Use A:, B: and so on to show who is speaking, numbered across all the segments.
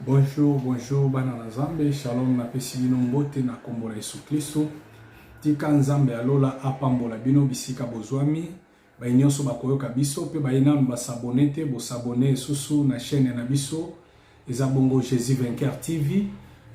A: Bonjour, bonjour, bana na Nzambe, shalom na pesi bino mbote na kombo na Yesu Kristo. Tika Nzambe alola apambola bino bisika bozwami, ba nyonso bakoyoka biso pe ba inanu basabone te, bo sabone susu na chaîne na biso, eza bongo Jésus Vainqueur TV,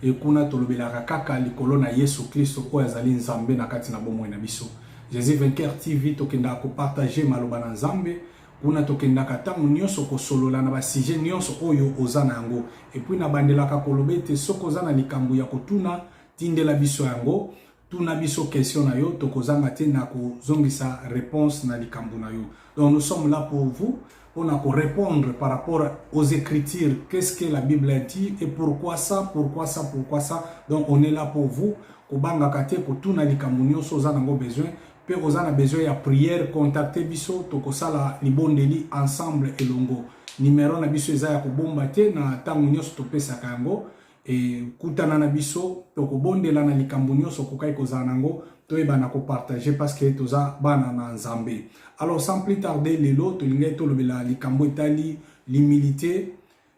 A: et kuna tolobelaka kaka likolo na Yesu Kristo oyo azali Nzambe na kati na bomoi na biso. Jésus Vainqueur TV tokenda ko partager maloba na Nzambe. Kuna tokendaka tango nyonso kosolola na ba sujet nyonso oyo ozana yango, et puis na bandelaka kolobete soko ozana likambo ya kotuna tindela biso yango, tuna biso question na yo tokozanga te na kozongisa réponse na likambo na yo. Donc nous sommes là pour vous, on a pour répondre par rapport aux écritures, qu'est-ce que la Bible dit et pourquoi ça, pourquoi ça, pourquoi ça. Donc on est là pour vous, kobanga kate kotuna likambo nyonso ozana ngo besoin. Pe ozana besoin ya prière, contacter biso tokosala libondeli ensemble elongo. Numéro na biso eza ya kobomba te na tango nyonso topesaka yango, e kutana na biso tokobondela na likambo nyonso kokai kozala nango toyeba na kopartager parce que toza bana na Nzambe. Alors sans plus tarder lelo tolingai tolobela likambo etali l'humilité.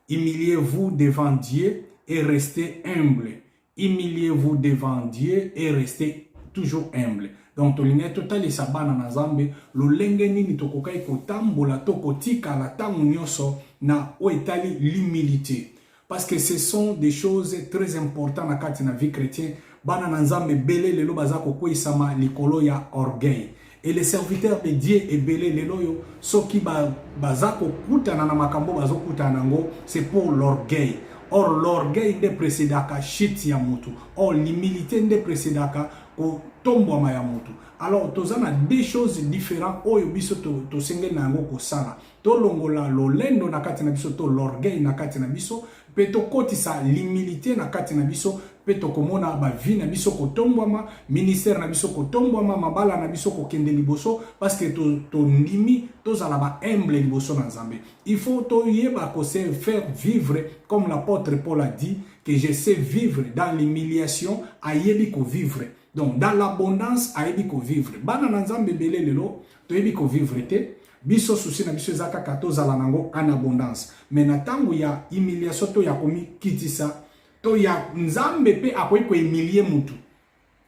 A: Humiliez-vous devant Dieu et restez humble. Humiliez-vous devant Dieu et restez toujours humble. Donc tolingai totali sabana na Nzambe lolenge nini tokokai kotambola tokotika la tango nyonso na oetali l'humilité, parce que ce sont des choses très importantes na kati na vie chrétienne. Bana na Nzambe belé lelo bazako koisama likolo ya orgueil, et les serviteurs de Dieu et belé lelo yo soki bazako kutana na makambo bazokutana nango c'est pour l'orgueil. Or l'orgueil nde précédaka shit ya mutu, or l'humilité nde précédaka ko tombo ma ya mutu. Alors tozana deux choses différentes oyo biso to senge na ngo ko sala. To longola lolendo na kati na biso, to l'orgueil na kati na biso, pe to kotisa l'humilité na kati na biso, pe to komona ba vie na biso ko tombwama, ministère na biso ko tombwama, mabala na biso ko kende liboso, parce que to ndimi to zala ba humble liboso na Nzambe. Il faut to yeba ko se faire vivre comme l'apôtre Paul a dit, que je sais vivre dans l'humiliation, ayebi ko vivre. Donc dans l'abondance ayebi ko vivre. Bana na Nzambe belé lelo to yebi ko vivre te. Biso souci na biso zaka kato zala nango en abondance. Mais na tango ya humiliation to ya komi kitisa, to ya Nzambe pe akoyi ko humilier mutu.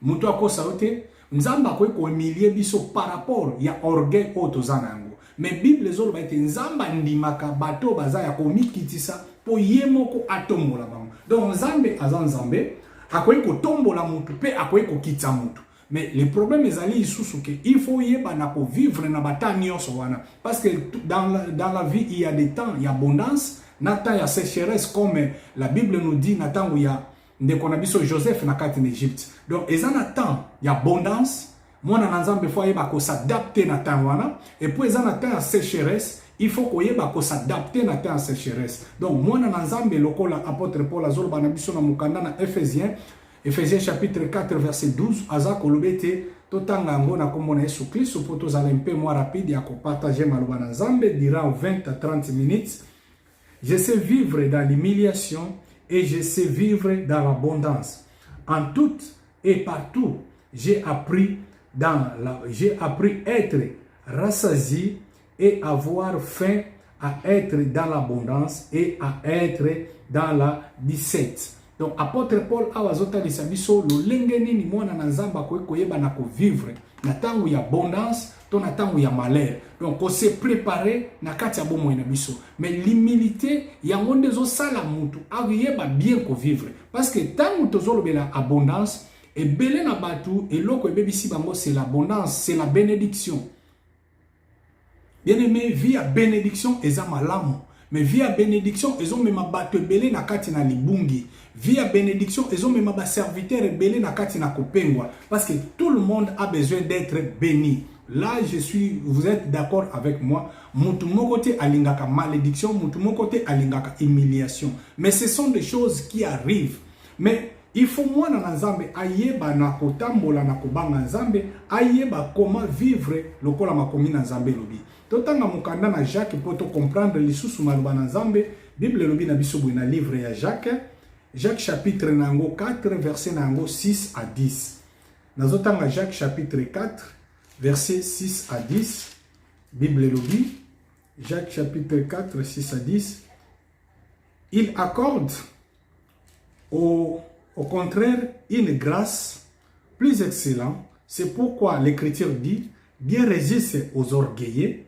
A: Mutu akosa ote, Nzambe akoyi ko humilier biso par rapport ya orgueil o to zana yango. Mais Bible zolo ba ete Nzamba ndimaka bato baza ya komi kitisa po yemoko atombola bango. Donc Nzambe azan Nzambe akoyi ko tombola mutu pe akoyi ko kitsa mutu. Mais le problème ezali isusu ke il faut yeba na ko vivre na batani nyonso wana, parce que dans la vie il y a des temps il y a abondance, na temps il y a sécheresse, comme la Bible nous dit na tango ya ndeko na biso Joseph na kati en Égypte. Donc ezana temps il y a abondance, mwana na Nzambe faut yeba ko s'adapter na temps wana, et puis ezana temps ya sécheresse, il faut ko yeba ko s'adapter na temps ya sécheresse. Donc mwana na Nzambe lokola apôtre Paul azolo bana biso na mukanda na Ephésiens chapitre 4 verset 12, aza kolobete totanga ngo na kombo na Yesu Kristo po tozala un peu moins rapide ya ko partager maloba na Nzambe durant 20 à 30 minutes. Je sais vivre dans l'humiliation et je sais vivre dans l'abondance. En tout et partout, j'ai appris être rassasié et avoir faim, à être dans l'abondance et à être dans la disette. Donc apôtre Paul awazota lisabiso lolenge nini mwana na Nzamba koyeba na ko vivre na tangu ya abondance to na tangu ya malheur. Donc on se préparer na kati ya bomoi na biso. Mais l'humilité yango ndezo sala mutu ayeba bien ko vivre, parce que tangu tozolobela abondance et belé na batu eloko ebebisi bango c'est l'abondance, c'est la bénédiction. Bien aimé, vie à bénédiction eza malamu. Mais via bénédiction, ils ont même battu belé na kati na libungi. Via bénédiction, ils ont même ba serviteur belé na kati na kopengwa. Parce que tout le monde a besoin d'être béni. Là, vous êtes d'accord avec moi. Mutu mokote alingaka malédiction, mutu mokote alingaka humiliation. Mais ce sont des choses qui arrivent. Mais il faut moi na Nzambe ayeba na kotambola na kobanga Nzambe, ayeba comment vivre lokola makomi na Nzambe lobi. Totanga mukanda na Jacques pour te comprendre lisusu maloba na Nzambe. Bible lobi na biso na livre ya Jacques chapitre nango 4 verset nango 6 à 10. Nazotanga Jacques chapitre 4 verset 6 à 10. Bible lobi Jacques chapitre 4 6 à 10. Il accorde Au contraire, une grâce plus excellente. C'est pourquoi l'Écriture dit, Dieu résiste aux orgueilleux,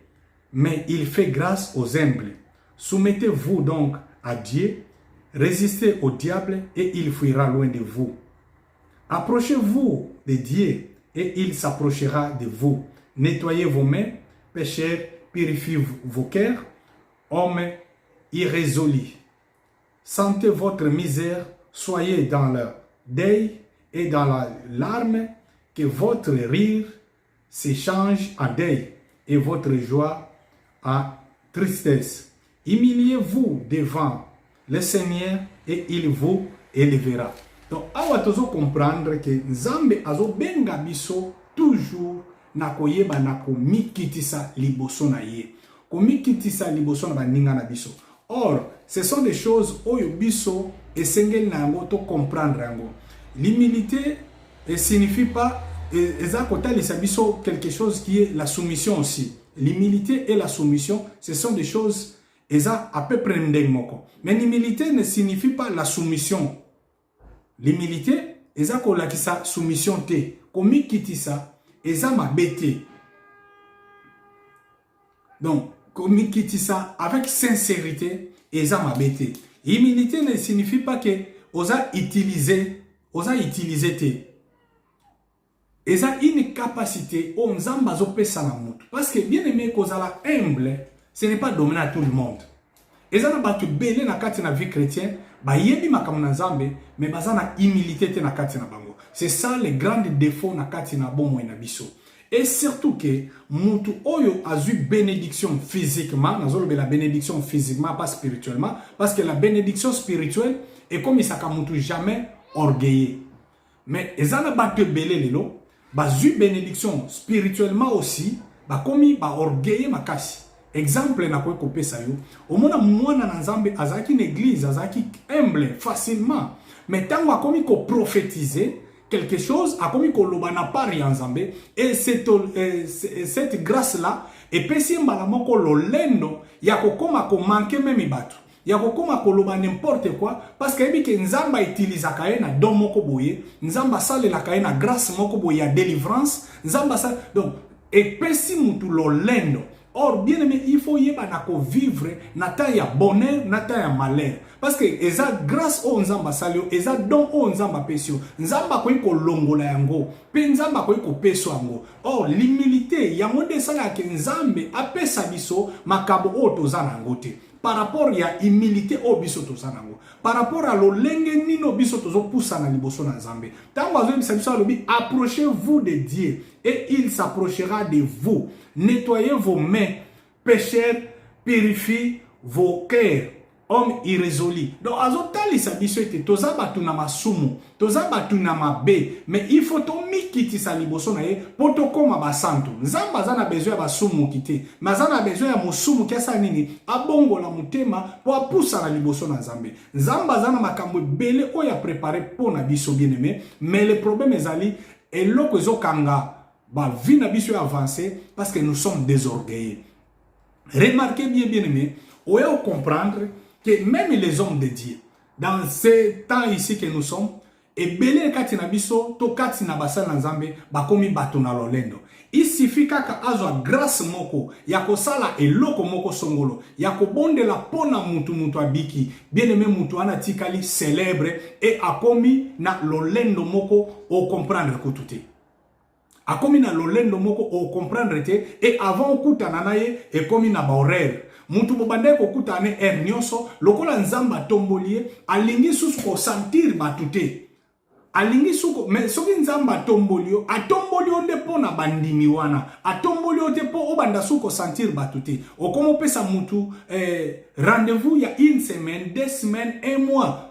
A: mais il fait grâce aux humbles. Soumettez-vous donc à Dieu, résistez au diable et il fuira loin de vous. Approchez-vous de Dieu et il s'approchera de vous. Nettoyez vos mains, pécheurs, purifiez vos cœurs, hommes irrésolus. Sentez votre misère, soyez dans le deuil et dans la larme, que votre rire s'échange en deuil et votre joie en tristesse. Humiliez-vous devant le Seigneur et il vous élèvera. Donc, awa tozo comprendre que Nzambe azo benga biso toujours na koyeba na komikitisa liboso na ye. Komikitisa liboso na baninga na biso. Or, ce sont des choses oyo biso esengeli na yango to comprendre yango. L'humilité ne signifie pas quelque chose qui est la soumission aussi. L'humilité et la soumission, ce sont des choses à peu près ndengmoko. Mais l'humilité ne signifie pas la soumission. L'humilité, eza ko la kisa soumission te. Komi kitisa, eza ma bete. Donc, komi kitisa avec sincérité, eza ma bete. Humilité ne signifie pas que osa utiliser te. Eza une capacité au nzamba zo pesa na mutu. Parce que bien aimé kozala humble, ce n'est pas dominer à tout le monde. Eza na batu belé na kati na vie chrétienne, ba yebi makambo na nzambe, mais baza na humilité te na kati na bango. C'est ça le grand défaut na kati na bomo na biso. Et surtout que mutu oyo a eu bénédiction physiquement, nazolo la bénédiction physiquement pas spirituellement, parce que la bénédiction spirituelle est comme isaka mutu jamais orgueilleux. Mais eza na batu belé lelo ba zu bénédiction spirituellement aussi, ba komi ba orgueil makasi. Exemple na ko kopesa yo, omona mwana na nzambe azaki une église, azaki humble facilement, mais tango akomi ko prophétiser quelque chose, akomi ko loba na pari en nzambe, et cette grâce là epesi mbala moko lolendo ya kokoma ko manquer même batu. Ya kokoma koloba n'importe quoi parce que ebi ke nzamba utiliza kaena don moko boye, nzamba sale la kaena grâce moko boye ya délivrance, nzamba sale donc epesi mutu lolendo. Or bien aimé, il faut yeba na ko vivre na ta ya bonheur, na ta ya malheur. Parce que eza grâce au nzamba salio, eza don au nzamba pesio. Nzamba ko ko longola yango, pe nzamba ko peso yango. Or l'humilité yango de sala ke nzambe apesa biso makabo o tozana ngote. Par rapport à humilité au biso tozanango, par rapport à l'olenge nino biso tozo poussa na liboso na nzambe. Tango azo biso alobi approchez-vous de Dieu et il s'approchera de vous. Nettoyez vos mains, pécheurs, purifiez vos cœurs, hommes irrésolus. Donc azo tali sa biso ete toza batu na masumu, toza batu na mabe, mais il faut to mikiti sa liboso na ye poto koma basanto. Nzamba zana besoin ya basumu kite, mazana besoin ya musumu kiasa nini abongo na mutema po apusa na liboso na nzambe. Nzamba zana makambo bele oya préparé pour na biso bien-aimé, mais le problème ezali eloko ezokanga ba vie na biso avancer parce que nous sommes désorgueillés. Remarquez bien-aimé, on va comprendre que même les hommes de Dieu, dans ces temps ici que nous sommes, et belé kati na biso to kati na basala nzambe bakomi bato na lolendo. Il suffit kaka azwa grâce moko ya kosala eloko moko songolo ya kobondela pona mutu abiki bien aimé mutu ana tikali célèbre et akomi na lolendo moko o comprendre ko tuté. Akomi na lolendo moko o comprendre te et avant okutana naye e komi na baorere. Muntu bobande ko kutane nyonso lokola nzamba tombolie alingi susu ko sentir batute. Alingi suko mais soki nzamba tombolio atombolio nde pona bandimi wana atombolio te po obanda suko sentir batute. Okomo pesa mutu rendez-vous il y a une semaine, 2 semaines, 1 mois.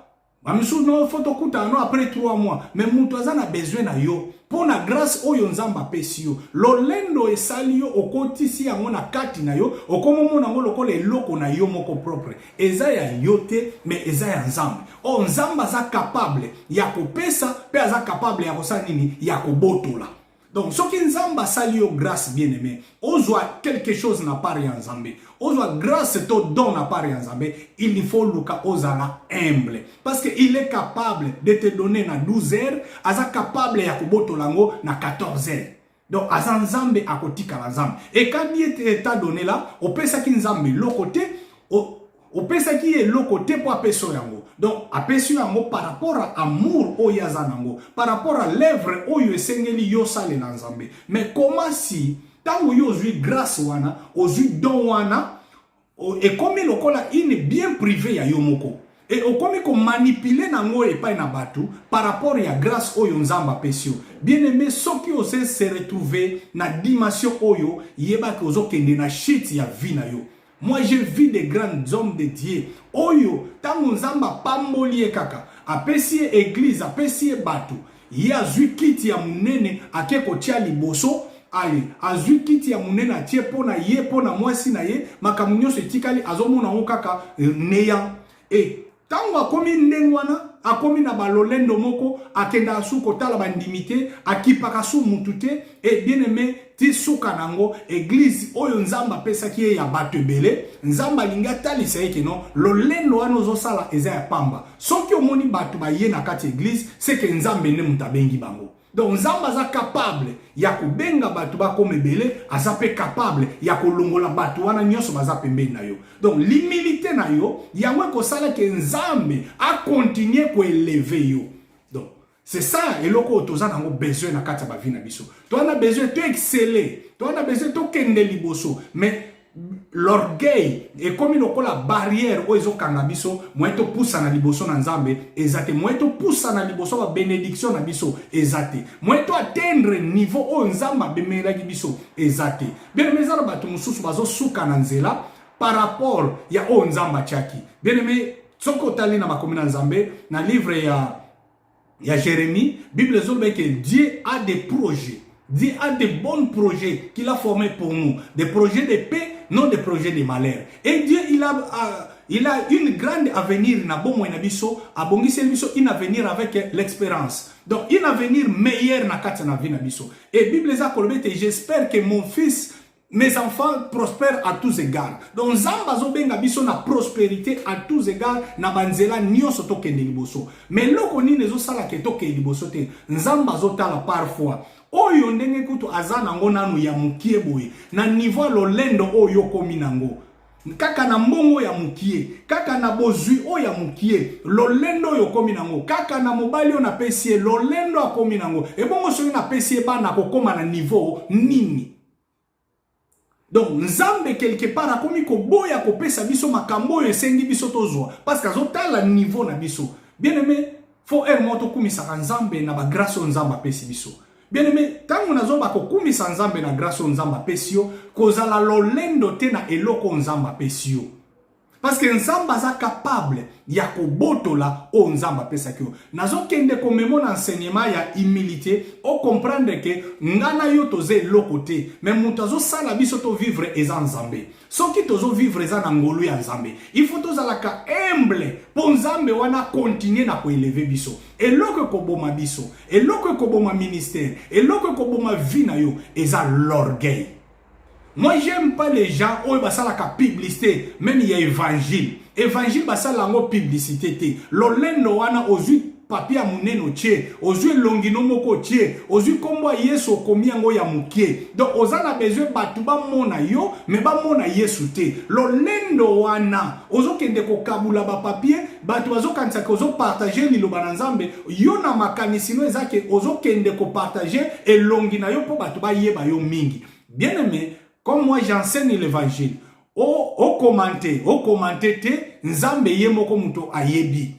A: Amisu no photo kutano après 3 mois mais mutu azana besoin na yo. Pona grâce oyo nzamba pesi yo lolendo esali yo okotisi yango na kati na yo okomo mona ngo lokola eloko na yo moko propre eza ya yo te mais eza ya nzambe. O nzamba za capable ya kopesa pe aza capable ya kosala nini ya kobotola. Donc, ce qui nzamba sali yo grâce bien aimé, ozwa quelque chose n'a pas rien nzambe. Ozwa grâce to don n'a pas rien nzambe, il faut luka ozala humble. Parce que il est capable de te donner na 12 heures, aza capable ya kuboto lango na 14 heures. Donc, aza nzambe akotika la nzambe. Et quand il t'a donné là, au pesa ki nzambe lo côté, au pesa ki est lo côté pour apeso yango. Donc, apeso yango par rapport à amour oyaza nango, par rapport à l'œuvre oyo esengeli yo sale na nzambe. Mais comment si tango yo ozui grâce wana, ozui don wana, et comme lokola une bien privé ya yo moko. Et au comme qu'on manipule nango et pas na batu par rapport à grâce oyo nzamba pesio. Bien aimé, ceux qui osent se retrouver na dimension oyo, yeba ki ozo kende na shit ya vie na yo. Moi j'ai vu des grands hommes de Dieu. Oyo, tango nzamba pamboli kaka. Apesie église, apesie batu. Ye azui kiti ya munene ake kotia liboso. Ali, azui kiti ya munene atie pona ye pona mwasi na ye. Makamunyo se tikali azomuna kaka neya. Et tango akomi ndengwana, akomi na balolendo moko, akenda asu kotala bandimite, akipaka su mutute, et bien aimé, ti suka nango, église, oyo nzamba pesa kie ya batu ebele, nzamba linga tali seke non, lolendo ano zo sala eza ya pamba. Soki omoni batu ba ye na kati église, c'est que nzambe ne mutabengi bango. Donc nzamba za capable ya kubenga batu ba comme ebele, azape capable ya kolongola batu wana nyonso baza pembeni na yo. Donc l'humilité na yo, yango ko sala ke nzambe a continuer ko élever yo. Donc c'est ça eloko toza nango besoin na kati ba vie na biso. To na besoin to exceller, to na besoin to kende liboso, mais l'orgueil et comme il a la barrière où ils ont cannabiso, moi to poussa na liboso na nzambe ezate, moi to poussa na liboso ba bénédiction na biso ezate, moi to atteindre niveau où nzamba bemela biso ezate. Bien aimé zara batu mususu bazo suka na nzela par rapport ya o nzamba chaki. Bien aimé soko tali na makomina nzambe na livre ya Jérémie, Bible zobe que Dieu a des projets. Dieu a des bons projets qu'il a formés pour nous, des projets de paix, non des projets de malheur. Et Dieu, il a une grande avenir, une avenir avec l'expérience. Donc, un avenir meilleur na kati na vie na biso. Et Bible za kolobete, j'espère que mon fils, mes enfants prospèrent à tous égards. Donc, nzamba zo benga biso na prospérité à tous égards na banzela nyonso to kende liboso. Mais loko ni nezo sala ke to kende liboso te, nzamba zo tala parfois. Oyo ndenge kutu azana ngo nanu ya mukie boye na niveau lolendo oyo komi nango kaka na mbongo ya mukie kaka na bozui oyo ya mukie lolendo oyo komi nango kaka na mobali oyo na pesie lolendo akomi nango ebongo soki na pesie bana kokoma na niveau nini. Donc nzambe quelque part akomi ko boya ko pesa biso makambo oyo esengi biso tozwa parce que azotala niveau na biso. Bien aimé, faut moto kumisa nzambe na ba grâce nzamba pesi biso. Bien aimé, tango nazomba ko kumisa nzambe na grâce nzamba pesio, kozala lolendo te na eloko nzamba pesio. Parce que nzamba za capable ya kobotola o nzamba pesa kyo. Nazo kende komemo na enseignement ya humilité, o comprendre que ngana yo toze eloko te, mais mutazo sala biso to vivre eza nzambe. Soki tozo vivre eza na ngolu ya nzambe. Il faut tozalaka humble po nzambe wana continuer na ko élever biso. Eloko koboma biso, eloko koboma ministère, eloko koboma vie na yo eza l'orgueil. Moi, j'aime pas les gens où ils basent la publicité, même il y a évangile. Évangile basent la publicité. L'olendo wana ozu papier muneno tche, ozu longino moko tche, ozu kombo yesu komi yango ya mukie. Donc ozana besoin batu ba mona yo, mais ba mona yesu te. L'olendo wana ozo kende ko kabula ba papier, batu bazo kanisa ko ozo partager liloba na nzambe, yo na makanisi no ezake ozo kende ko partager et longina yo po batu ba yeba yo mingi. Bien aimé, comme moi j'enseigne l'évangile, au commenter te, nzambe ye moko muto ayebi.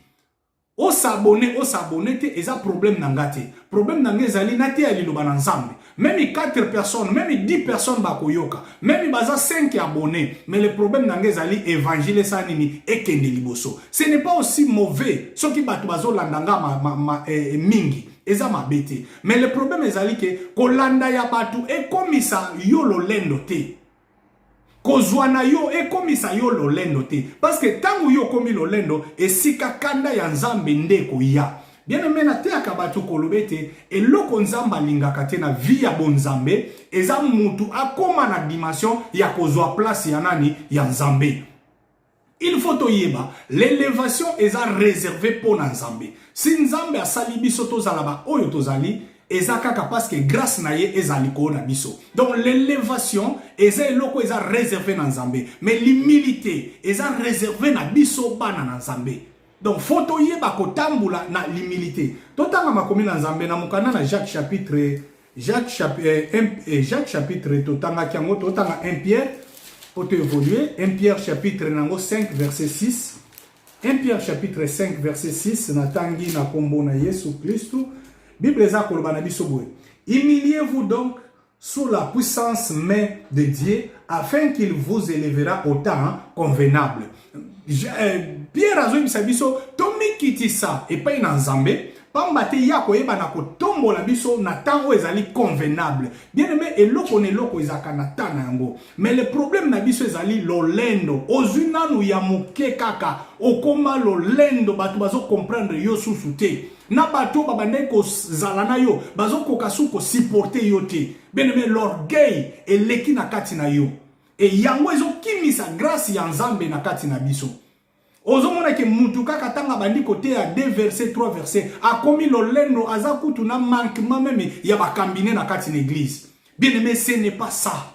A: O s'abonner te, eza problème nangate. Problème nangé ezali nate ya liloba na nzambe. Même 4 personnes, même 10 personnes bakoyoka. Même baza 5 abonnés. Mais le problème nangé ezali évangile sa nini ekende liboso. Ce n'est pas aussi mauvais. Ce qui batu bazo landanga mingi. Eza mabete. Mais le problème ezali ke kolanda ya batu ekomisa yo lolendo te. Kozwana yo ekomisa yo lolendo te. Parce que tangu yo komi lolendo esika kanda ya nzambe ndeko ya. Bien aimé na te akabato kolobete et loko nzamba lingaka te na vie ya bonzambe eza mutu akoma na dimension ya kozwa place ya nani ya nzambe. Il faut toyeba l'élévation eza réservée pour nzambe. Si nzambe asali biso tozala ba oyo tozali eza kaka parce que grâce na ye ezali ko na biso. Donc l'élévation eza eloko eza réservé na nzambe, mais l'humilité eza réservé na biso bana na nzambe. Donc photo yeba ko tambula na l'humilité. Totanga makomi na nzambe na mukana na Jacques chapitre totanga kiango totanga 1 Pierre pour te évoluer 1 Pierre chapitre nango 5 verset 6. 1 Pierre chapitre 5 verset 6 na tangi na kombo na Yesu Christu. Bible eza koloba na biso boye. Humiliez-vous donc sous la puissance main de Dieu afin qu'il vous élèvera au temps convenable. Pierre azo bisa biso tomi kitisa epai na nzambe pamba te ya koyeba na kotombola biso na tango ezali convenable. Bien aimé eloko ne loko ezaka na tana yango. Mais le problème na biso ezali lolendo. Ozunanu ya moke kaka okoma lolendo batu bazo comprendre yo susu te. Na bato babande ko zala na yo bazo koka su ko supporter yo te. Bien aimé l'orgueil eleki na kati na yo. Et yango ezo kimisa grâce ya nzambe na kati na biso. Ozomona ke mutu kaka tanga bandi kote ya 2 versets 3 versets akomi lolendo azakutu na manquement même ya bakambine na kati l'église. Bien aimé, ce n'est pas ça.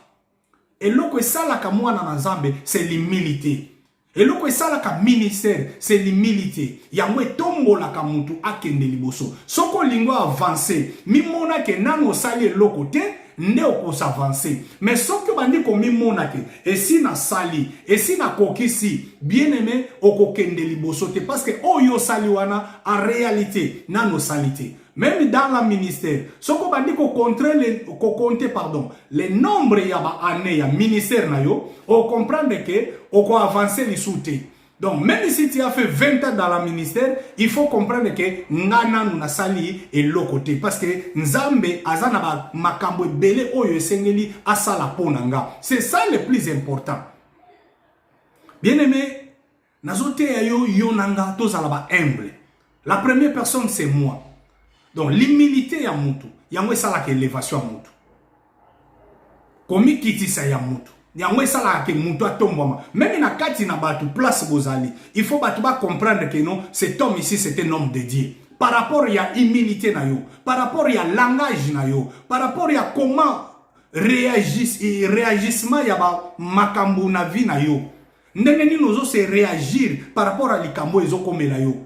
A: Et loko esalaka mwana na nzambe c'est l'humilité. Et loko esalaka ministère c'est l'humilité. Yango etombolaka mutu akende liboso. Soko lingwa avancer mimona ke nano sali loko te ne okos avancer. Mais ce que bandi komi monake, et si na sali, et si na kokisi, bien aimé, okokende liboso te, parce que oyo sali wana, en réalité, nano salite. Même dans la ministère, ce que bandi ko compter, pardon, les nombres ya ba année ya ministère na yo, on comprendre que, oko avancer li soute. Donc, même si tu as fait 20 ans dans le ministère, il faut comprendre que ngana na sali et l'autre côté. Parce que nzambe azana ba makambo belé oyo esengeli asala ponanga. C'est ça le plus important. Bien aimé, nazote yo yonanga tozala ba humble. La première personne c'est moi. Donc, l'humilité ya mutu. Yango esala ke élévation ya mutu. Komi kitisa ya mutu. Yango esala ke mutu atombama. Même na kati na batu place bozali, il faut batu ba comprendre que non, cet homme ici c'est un homme de Dieu. Par rapport à humilité na yo, par rapport à langage na yo, par rapport à comment réagissement ya ba makambo na vie na yo. Ndenge ni nozo se réagir par rapport à likambo ezo komela yo.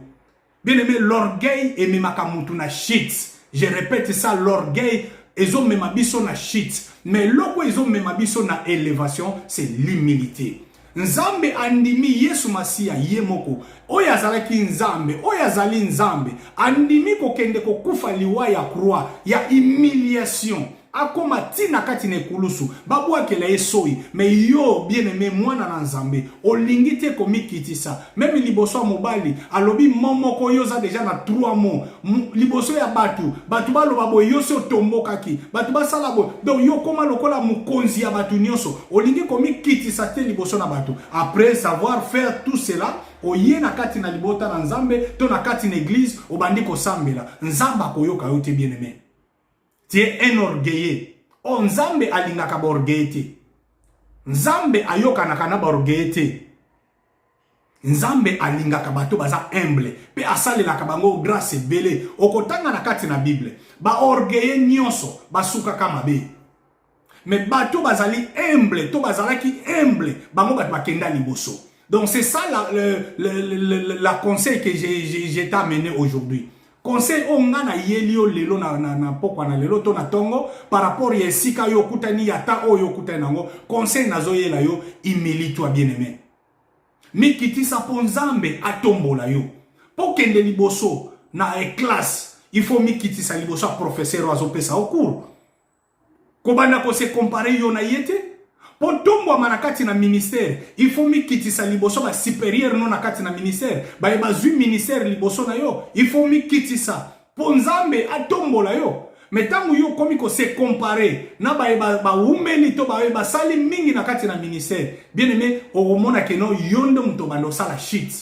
A: Bien aimé, l'orgueil et makamutu na shit. Je répète ça, l'orgueil ezo memabiso na shit. Mais loko ezo memabiso na élévation, c'est l'humilité. Nzambe andimi Yesu Masia yemoko. Oya azalaki nzambe, oya azali nzambe. Andimi kokende kokufa liwa ya croix, ya humiliation. Akoma tina kati ne kulusu. Babu akela esoi. Mais yo, bien aimé, mwana na nzambe. Olingite komi kitisa. Même liboso mobali. Alobi momoko yoza déjà na 3 mots. Liboso ya batu. Batu balo babo yose tombo kaki. Batu basala bo. Donc yo koma lokola mukonzi ya batu nyoso. Olingi komi kitisa te liboso na batu. Après savoir faire tout cela, oye na kati na libota na nzambe. To na kati na église. Obandi ko sambela. Nzamba koyoka yote bien aimé. Tu es un orgueilleux. Oh, Nzambe alingaka ba orgueilleux. Nzambe ayoka nakana ba orgueilleux. Nzambe alingaka bato baza humble. Pe asale la kabango grâce belé. Okotanga na kati na Bible. Ba orgueilleux nyonso basuka kama be. Mais bato bazali humble, to bazalaki humble, bango bato bakenda liboso. Donc c'est ça la conseil que j'ai amené aujourd'hui. Conseil ongana yelio lelo na pokwa na lelo to na tongo par rapport ya sika yo kutani yata oyo kutani nango conseil nazo yela yo humilite-toi bien aimé. Mikitisa ponzambe atombola yo. Pokende liboso na classe, il faut mikitisa liboso professeur azopesa au cours. Kobanda ko se comparer yo na yete. Pour tombo manakati na ministère, il faut mikitisa liboso ba supérieur non nakati na ministère, ba zui ministère liboso na yo, il faut mikitisa. Ponzambe atombola yo. Mais tangu yo komi ko se comparer, na ba umeli to ba sali mingi nakati na ministère. Bien aimé, o mona ke no yondo mto bando sala shit.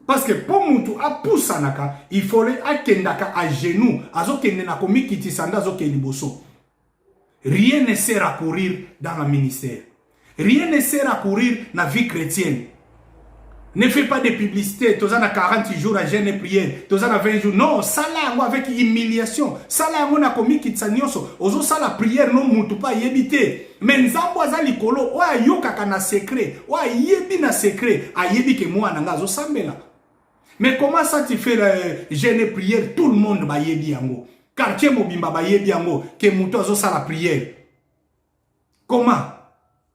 A: Parce que pour mutu a pousanaka, il fallait akendaka à genoux, azokende na komi kitisanda azoke liboso. Rien ne sert à courir dans le ministère. Rien ne sert à courir dans la vie chrétienne. Ne fais pas de publicité. Tu as 40 jours à jeûner et prier. Tu as 20 jours. Non, ça là avec humiliation. Ça là on a commis kitsanyoso. Ozo ça la prière non mutu pas yebité. Mais nzambo azali kolo wa yoka kana secret. Wa yebi na secret. A yebi ke moi nanga zo sambela. Mais comment ça tu fais jeûner prière tout le monde ba yebi yango. Quartier mobimba ba yebi yango ke mutu azo ça la prière. Comment?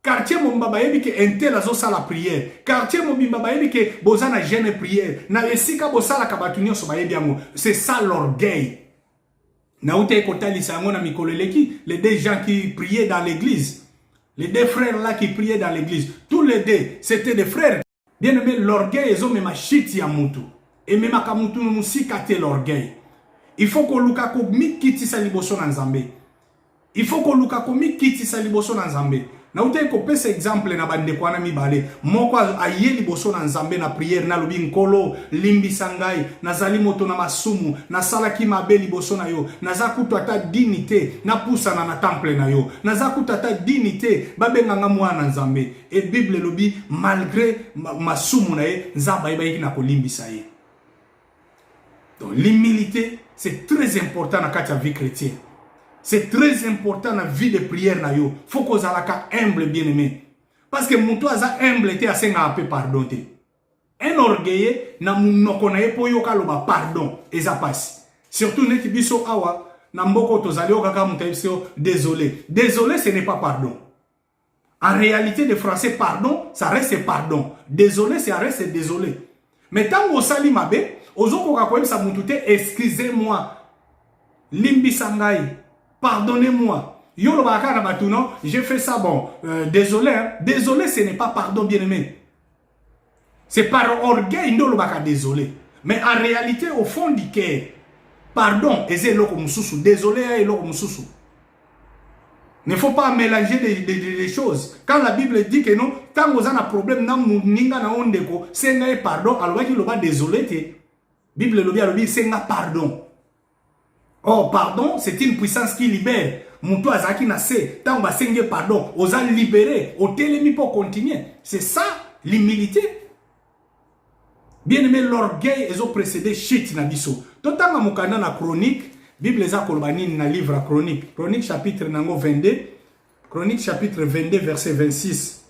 A: Quartier mobimba yebi ke entel azo ça la prière. Quartier mobimba yebi ke bozana jeûne prière. Na esika bosala kabatunyo so ba yebi yango. C'est ça l'orgueil. Na ute kotali sango na mikoleleki, les deux gens qui priaient dans l'église. Les deux frères là qui priaient dans l'église. Tous les deux, c'était des frères. Bien aimé, l'orgueil ezo mema shiti ya mutu. Et même à mutu musikate l'orgueil. Il faut que luka ko mikiti sa liboso na nzambe. Il faut que luka ko mikiti sa liboso na nzambe. Na ute ko pesa exemple na bande kwa na mibale. Moko aye liboso na nzambe na prière na lobi nkolo limbi sangai na zali moto na masumu na sala ki mabe liboso na yo. Na za kutu ata dignité na pusa na temple na yo. Na za kutu ata dignité babenga nga mwana nzambe. Et Bible lobi malgré masumu na ye nzamba iba na ko limbisa ye. Donc l'humilité c'est très important dans la vie chrétienne. C'est très important dans la vie de prière. Il faut que vous soyez humble, bien aimé. Parce que mon toit humble était assez un peu pardon. Un orgueilleux n'a mon connaît pour yoka loba pardon et ça passe. Surtout net biso awa na mboko tozali okaka mutaiso désolé. Désolé ce n'est pas pardon. En réalité le français pardon ça reste pardon. Désolé ça reste désolé. Mais tant que sali mabe ozoko kakoyem sa mutute excusez-moi. Limbi sangai. Pardonnez-moi. J'ai fait ça, bon. Désolé. Hein? Désolé, ce n'est pas pardon, bien-aimé. C'est par orgueil, désolé. Mais en réalité, au fond du cœur, pardon, désolé, il ne faut pas mélanger les choses. Quand la Bible dit que non, quand vous avez un problème, c'est pardon, alors qu'il va désolé. La Bible dit c'est pardon. Oh, pardon, c'est une puissance qui libère. Moutou azaki na se, tant on va seigneur pardon, on a libéré, on télémi pour continuer. C'est ça, l'humilité. Bien aimé, l'orgueil, ils ont précédé shit na biso. Totanga mukanda na chronique, Bible za kolbani na livre chronique. Chronique chapitre nango 22. Chronique chapitre 22 verset 26.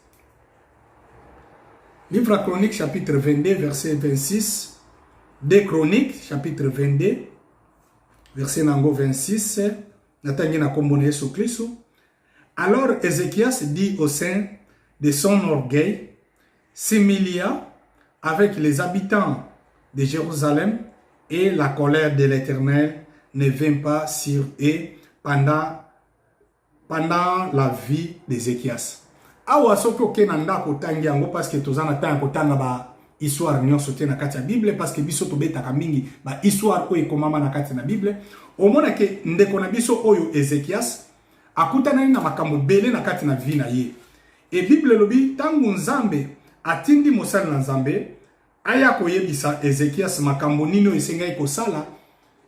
A: Livre chronique chapitre 22 verset 26. Des chroniques chapitre 22. Verset nango 26, alors Ézéchias dit au sein de son orgueil, s'humilia avec les habitants de Jérusalem et la colère de l'Éternel ne vint pas sur eux pendant la vie d'Ézéchias. Awa soko kenanda kotangi yango parce que tozana tanga kotanga ba histoire nyonso te na kati ya Bible parce que biso tobetaka mingi ba histoire oyo ekomama na kati na Bible omona ke ndeko na biso oyo Ezekias akutana na makambo bele na kati na vie na ye e Bible lobi tangu nzambe atindi mosala na nzambe aya koyebisa Ezekias makambo nino esengai kosala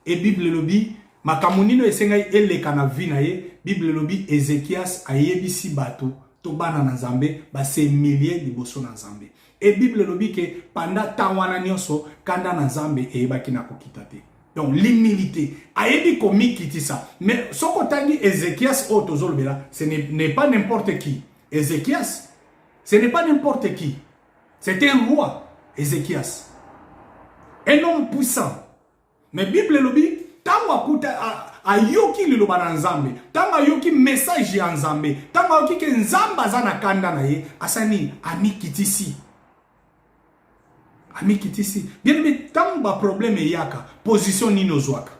A: e Bible lobi makambo nino esengai eleka na vie na ye Bible lobi Ezekias ayebisi bato to bana na nzambe ba se milliers liboso na nzambe. Et Bible lobi que pendant tawana nyonso kanda na nzambe eyebaki na kokita te. Donc l'humilité ayebi komi kiti ça. Mais soko tangi Ézéchias o tozolbela, ce n'est pas n'importe qui. Ézéchias, ce n'est pas n'importe qui. C'était un roi, Ézéchias. Un homme puissant. Mais Bible lobi tango akuta ayoki liloba na nzambe, tango ayoki message ya nzambe, tango ayoki ke nzamba za na kanda na ye, asani ami kitisi. Ami kitisi. Bien aimé, tant ba problème yaka, position nino zwaka.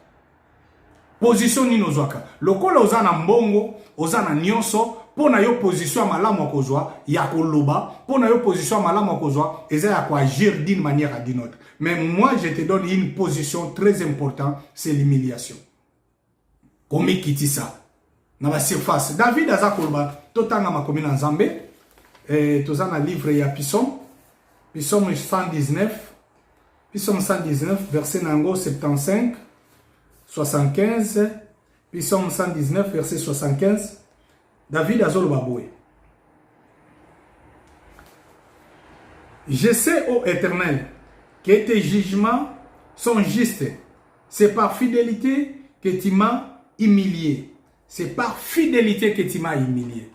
A: Position nino zwaka. Lokola ozana mbongo, ozana nyonso, pona yo position malamu akozwa, ya koloba, pona yo position malamu akozwa, eza ya ko agir d'une manière à d'une autre. Mais moi je te donne une position très importante, c'est l'humiliation. Comme kitisa. Na ba surface. David aza koloba, totanga makomi na nzambe, tozana livre ya Psaume. Psaume 119, puis Psaume 119, verset nango 75, 75, puis Psaume 119, verset 75, David azolo baboué. Je sais, ô Éternel, que tes jugements sont justes. C'est par fidélité que tu m'as humilié. C'est par fidélité que tu m'as humilié.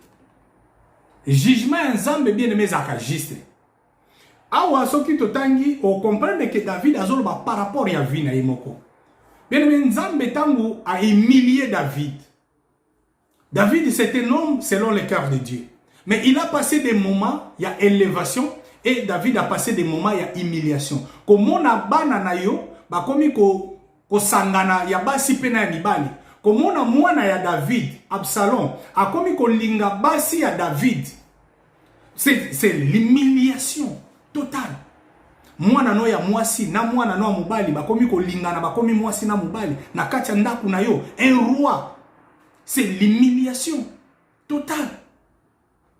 A: Jugement ensemble bien aimé zaka juste. Awa soki totangi o comprendre que David azoloba par rapport à vie na imoko. Bien aimé nzambe tangu a humilié David. David c'est un homme selon le cœur de Dieu. Mais il a passé des moments, il y a élévation, et David a passé des moments, il y a humiliation. Comme on a bana na yo, ba komi ko sangana ya basi pena ya mibali. Comme on a mwana ya David, Absalom, a komi ko linga basi ya David. C'est l'humiliation totale. Mwana no ya mwasi na mwana no ya mubali, ba komi ko linga na ba komi mwasi na mubali, na kacha ndaku na yo, un roi. C'est l'humiliation totale.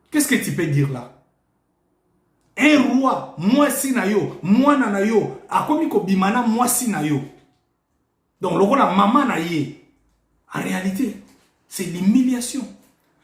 A: Qu'est-ce que tu peux dire là? Un roi, mwasi na yo, mwana na yo, akomi ko bimana mwasi na yo. Donc, le roi la maman na ye. En réalité, c'est l'humiliation.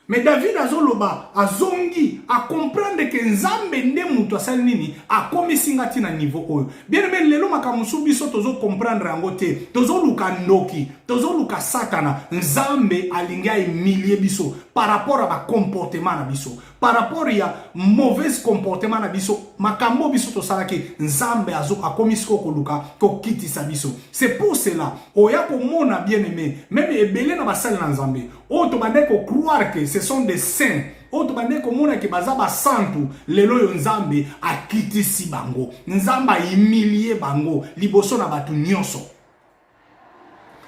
A: Mais David azoloba, azongi, a comprendre que nzambe nde mutu asali nini, a komi singati na niveau oyo. Bien aimé, lelo makamusu biso tozo comprendre yango te, tozo luka ndoki, tozo luka satana, nzambe alinga emilie biso, par rapport à ba comportement na biso, par rapport ya mauvais comportement na biso, makambo biso to salaki, nzambe azo akomisko ko luka, ko kitisa biso. C'est pour cela, oya ko mona bien aimé, même ebele na basali na nzambe, o to bande ko croire que ce sont des saints. Autre bande ko mona ke bazaba santu lelo yo nzambe akitisi bango. Nzamba humilié bango liboso na batu nyonso.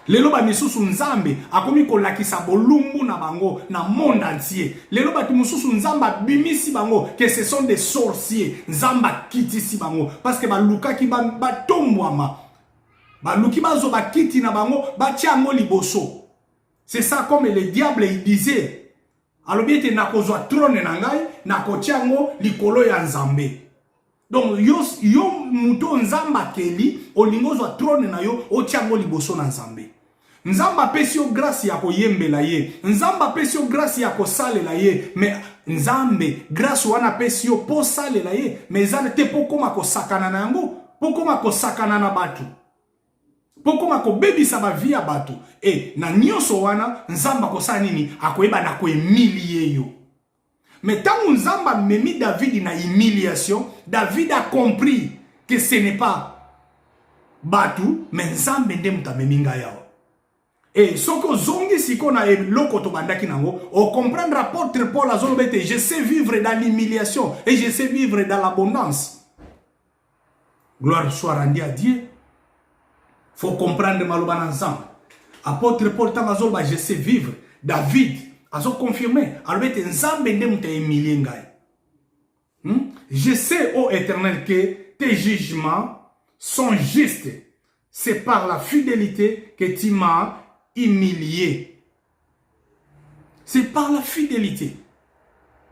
A: Lelo ba misusu nzambe akomi ko lakisa bolumbu na bango na monde entier. Lelo batu mususu nzamba bimisi bango que ce sont des sorciers. Nzamba kitisi bango parce que ba luka ki ba tombwama. Ba luki bazo ba kiti na bango ba tiango liboso. C'est ça comme le diable il disait. Alors bien te nakozwa trône na ngai nakotiango likolo ya nzambe. Donc yo muto nzamba keli olingozwa trône na yo otiango liboso na nzambe. Nzamba pesi yo grâce ya koyembela ye. Nzamba pesi yo grâce ya kosalela ye. Mais nzambe grâce wana pesi yo po salela ye. Mais zane te pokoma kosakana na yango, pokoma kosakana na batu. Pokoma ko baby saba via batu. Et na nyonso wana nzamba kosa nini akoyeba na ko humilier yo. Mais tant nzamba memi David na humiliation, David a compris que ce n'est pas batu, mais nzambe nde muta memi nga yao. Et soko zongi siko na loko to bandaki nango, on comprendre apôtre Paul azolobete, je sais vivre dans l'humiliation et je sais vivre dans l'abondance. Gloire soit rendue à Dieu. Faut comprendre maloba ensemble. Apôtre Paul Tangazol, je sais vivre. David, azo confirmé. Alors, nzambe nde muta humilié ngai. Je sais, ô Éternel, que tes jugements sont justes. C'est par la fidélité que tu m'as humilié. C'est par la fidélité.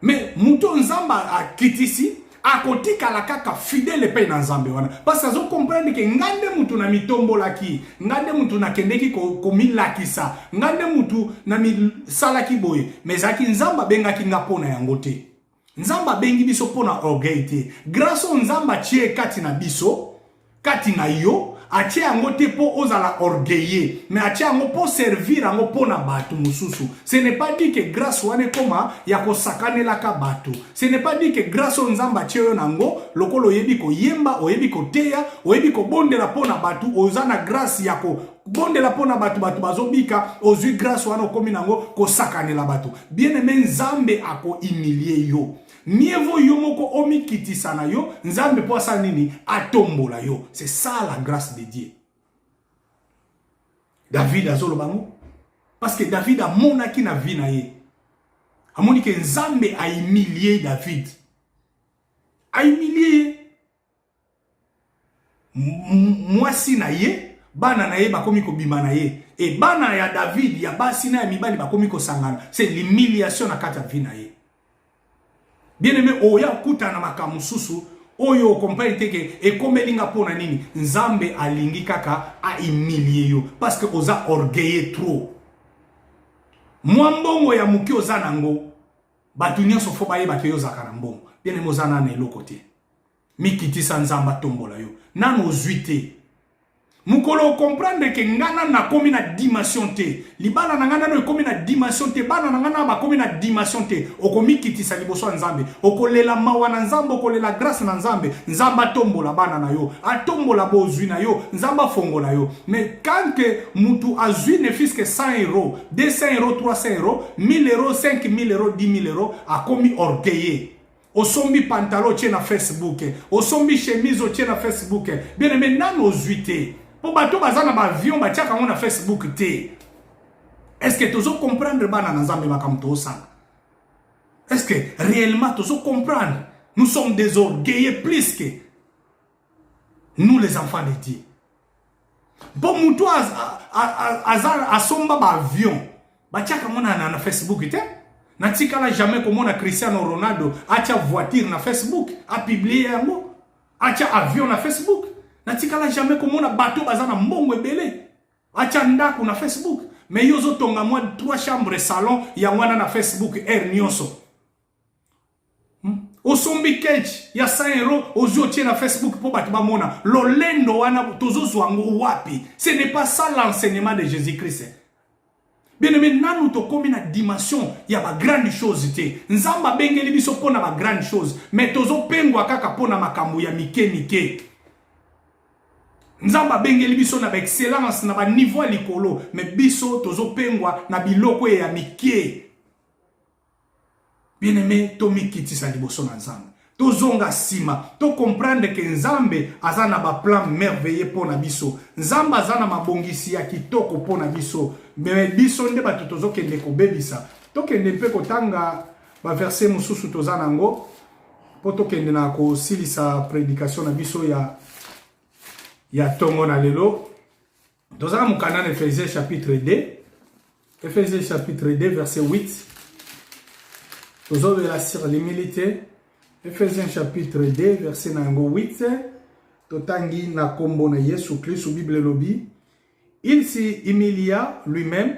A: Mais muto nzamba a kitisi. A koti kalakaka fidèle pe na nzambe wana parce que zo comprendre que ngande mutu na mitombo laki ngande mutu na kendeki ko milakisa ngande mutu na mi salaki boye mais zaki nzamba benga kinga pona yango te nzamba bengi biso pona orgueil te grâce au nzamba tie kati na biso kati na yo atie yango te po ozala orgueilleux mais atie yango po servir yango pona batu mususu. Ce n'est pas dit que grâce wane koma ya ko sakanela ka batu. Ce n'est pas dit que grâce au nzamba tie yo nango lokolo yebi ko yemba oyebi ko teya oyebi ko bondela pona batu ozana grâce ya ko bondela pona batu bazobika ozui grâce wana komi nango ko sakanela batu. Bien aimé nzambe ako humilier yo. Mievo yomoko omi kitisana yo, nzambe po sa nini atombola yo. C'est ça la grâce de Dieu. David azolo bango parce que David a monaki na vie na ye. Amoni que nzambe a humilié David. A humilié mwasi na ye, bana na ye bakomi ko bima na ye. Et bana ya David ya basi na ya mibali bakomi ko sangana. C'est l'humiliation na kati ya vie na ye. Bien aimé, oya kuta na makamususu, oyo comprendre que et comme linga pona nini nzambe alingi kaka a humilier yo parce que oza orgueilleux trop mwambongo ya muki oza nango batu nyonso fo baye bato yo zaka na mbongo bien mozana na eloko te mikitisa nzamba tombola yo nano ozwite mukolo comprendre que ngana na komi na dimension te libala na ngana no komi na dimension te bana na ngana ba komi na dimension te okomikitisa liboso nzambe okolela mawa na nzambe okolela grâce na nzambe nzamba tombola bana na yo atombola bozwi na yo nzamba fongola yo mais quand que mutu azwi ne fiske 100 euros 200 euros 300 euros 1000 euros 5000 euros 10000 euros akomi orgueilleux osombi pantalon tche na Facebook osombi chemise tche na Facebook bien aimé nano ozwite pour bato bazana ba avion ba tiaka na Facebook te. Est-ce que tu os comprendre bana na nzambe makamto osanga? Est-ce que réellement tu os comprendre? Nous sommes des orgueilleux plus que nous les enfants de Dieu. Bon muto asomba ba avion ba tiaka na Facebook te. Na tikala jamais comme on a Cristiano Ronaldo acha voiture na Facebook a publier un mot acha avion na Facebook. Natikala jamais comme on a bateau bazana mbongo ebele. Acha ndako na Facebook. Mais yozo tonga moi 3 chambres salon ya wana na Facebook air nyonso. Osombi cage ya 100 euros ozo tie na Facebook pour batu ba mona. Lolendo wana tozo zwango wapi. Ce n'est pas ça l'enseignement de Jésus-Christ. Bien aimé nanu to komi na dimension ya ba grande chose te. Nzamba bengeli biso pona ba grande chose. Mais tozo pengwa kaka pona makambo ya mike. Nzamba bengeli biso na ba excellence na ba niveau likolo mais biso tozo pengwa na biloko ya mike. Bien aimé to mikitisa liboso na nzambe. To zonga sima, to comprendre que nzambe azana ba plan merveilleux pona biso. Nzamba azana mabongisi ya kitoko pona biso. Mais biso nde bato tozo kende ko bebisa. To kende pe ko tanga ba verset mususu tozana ngo. Po to kende na ko silisa prédication na biso ya tongo na lelo. Tozana mukana na Ephésiens chapitre 2. Ephésiens chapitre 2 verset 8. Tozo vela sur l'humilité. Ephésiens chapitre 2 verset 8. Totangi na kombo na Yesu Christ Bible lobi. Il s'y humilia lui-même,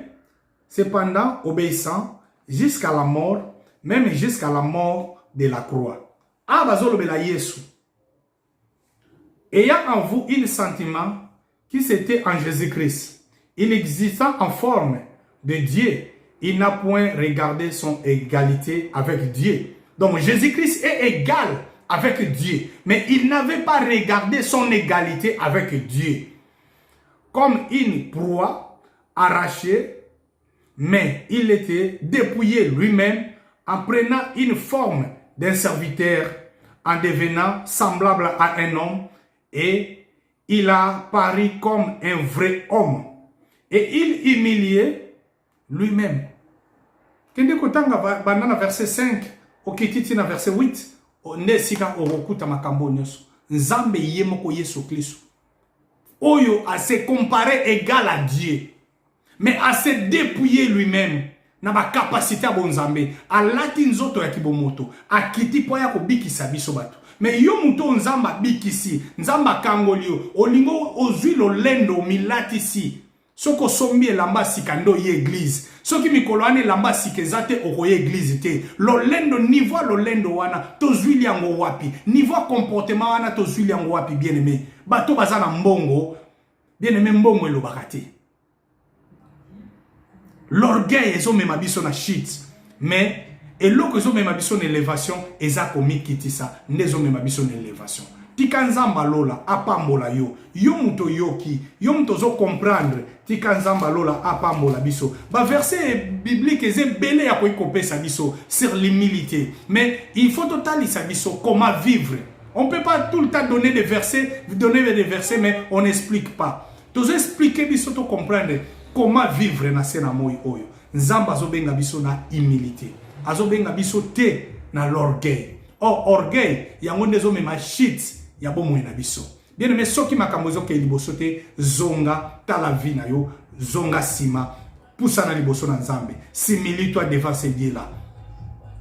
A: cependant obéissant jusqu'à la mort, même jusqu'à la mort de la croix. Abazolo bela Yesu. Ayant en vous un sentiment qui c'était en Jésus-Christ. Il existant en forme de Dieu. Il n'a point regardé son égalité avec Dieu. Donc Jésus-Christ est égal avec Dieu. Mais il n'avait pas regardé son égalité avec Dieu comme une proie arrachée, mais il était dépouillé lui-même en prenant une forme d'un serviteur, en devenant semblable à un homme, et il a paru comme un vrai homme. Et il humiliait lui-même. Kende kotanga banana verset 5, okititi na verset 8, nesika orokuta makambo nyoso. Nzambe yemoko Yesu Kristo. Oyo a se comparé égal à Dieu, mais a se dépouiller lui-même na ba capacité à bonzambe, a lati nzoto ya kibomoto, a kiti po ya ko bikisa biso bato. Mais yo muto nzamba bikisi, nzamba kangolio, olingo ozwi lolendo milati si. Soko sombi elamba sikando ye église. Soki mikolo ane lamba sikezate okoye église te. Lolendo niveau lolendo wana tozwi liango wapi. Niveau comportement wana tozwi liango wapi bien aimé. Bato bazana mbongo. Bien aimé mbongo elobaka te. L'orgueil ezo mema biso na shit. Mais eloko ezo mema biso na élévation eza komi kitisa. Nezo mema biso na élévation. Tika nzamba lola apambola yo. Yo muto yoki. Yo muto zo comprendre. Tika nzamba lola apambola biso. Ba verset biblique eze belé ya kopesa biso sur l'humilité. Mais il faut totalisa biso comment vivre. On ne peut pas tout le temps donner des versets, mais on n'explique pas. Tozo expliquer biso to comprendre comment vivre na sena moi oyo. Nzamba zo benga biso na humilité. Azo benga biso te na l'orgueil. Or orgueil yango ndezo mema shit. Ya bomo na biso. Bien aimé soki makambo zo ke liboso te zonga tala vie na yo, zonga sima, poussa na liboso na Nzambe. Simili toi devant ce Dieu là.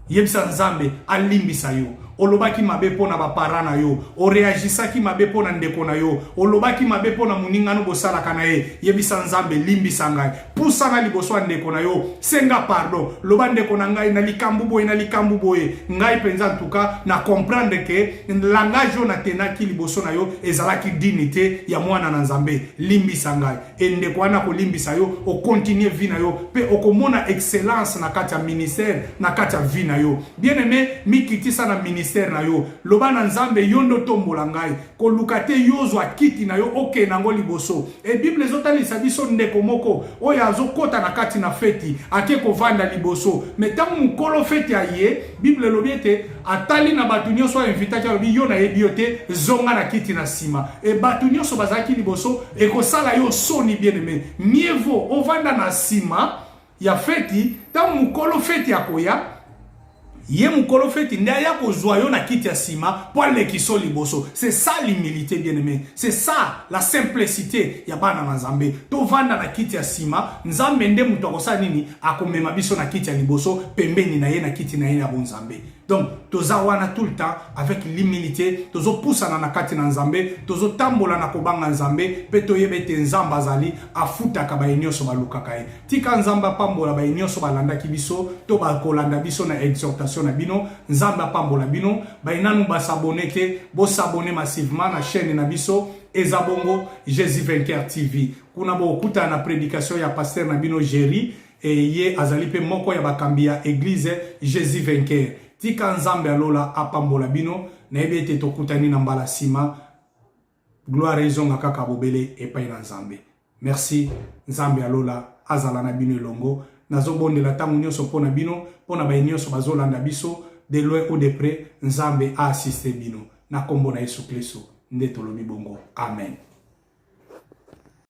A: Yebisa Nzambe alimbisa yo. olobaki mabe pona ba parents na yo, o réagisaki mabe pona ndeko na yo, olobaki mabe pona muningano bosala kana ye, yebisa nzambe limbisa ngai, pusana liboso ndeko na yo, senga pardon, loba ndeko na ngai na likambu boye, ngai penza en tout cas na comprendre que langage na tenaki liboso na yo ezalaki dignité ya mwana na nzambe, limbisa ngai, e ndeko wana ko limbisa yo, o continuer vie na yo, pe okomona excellence na kati ya ministère, na kati ya vie na yo. Bien aimé, mikitisa na ministère na yo, loba na nzambe yondo tombola ngai, ko lukate yozo akiti na yo, oke nango liboso. E Bible ezotalisa biso ndeko moko, oyo azokota na kati na feti, ake kovanda liboso. Metango mukolo feti aye, Bible lobiete, atali na batu nyonso invitaki alobi yo na yebi yo te, zonga na kiti na sima. E batu nyonso bazaki liboso, ekosala yo soni bien aimé. Mieux vaut ovanda na sima ya feti, ta mukolo feti akoya, ye mukolo feti nde ya kozwa yo na kiti ya sima po lekiso liboso. C'est ça l'humilité bien aimé. C'est ça la simplicité ya bana na nzambe. To vanda na kiti ya sima, nzambe nde mutu akosa nini akomema biso na kiti ya liboso, pembeni na ye na kiti na ye ya bonzambe. Donc toza wana tout le temps avec l'humilité, tozo pusana na kati na nzambe, tozo tambola na kobanga nzambe, pe toyebete nzamba azali afuta ka bainyoso balukaka ye. Tika nzamba pambola bainyoso balanda kibiso, to ba kolanda biso na exhortation na bino, nzamba pambola bino, bainanu ba s'abonner te, bo s'abonner massivement na chaîne na biso Ezabongo Jésus Vainqueur TV. Kuna bo okuta na prédication ya pasteur na bino Jerry et ye azali pe moko ya bakambi ya église Jésus Vainqueur. Tika nzambe alola apambola bino na ebete tokutani na mbala sima, gloire ezonga kaka bobele epai na nzambe. Merci nzambe alola azala na bino elongo, nazobondela tangu nyonso pona bino, pona ba nyonso bazolanda biso de loin ou de près, nzambe a assisté bino na kombo na Yesu Kristo nde tolobi bongo. Amen.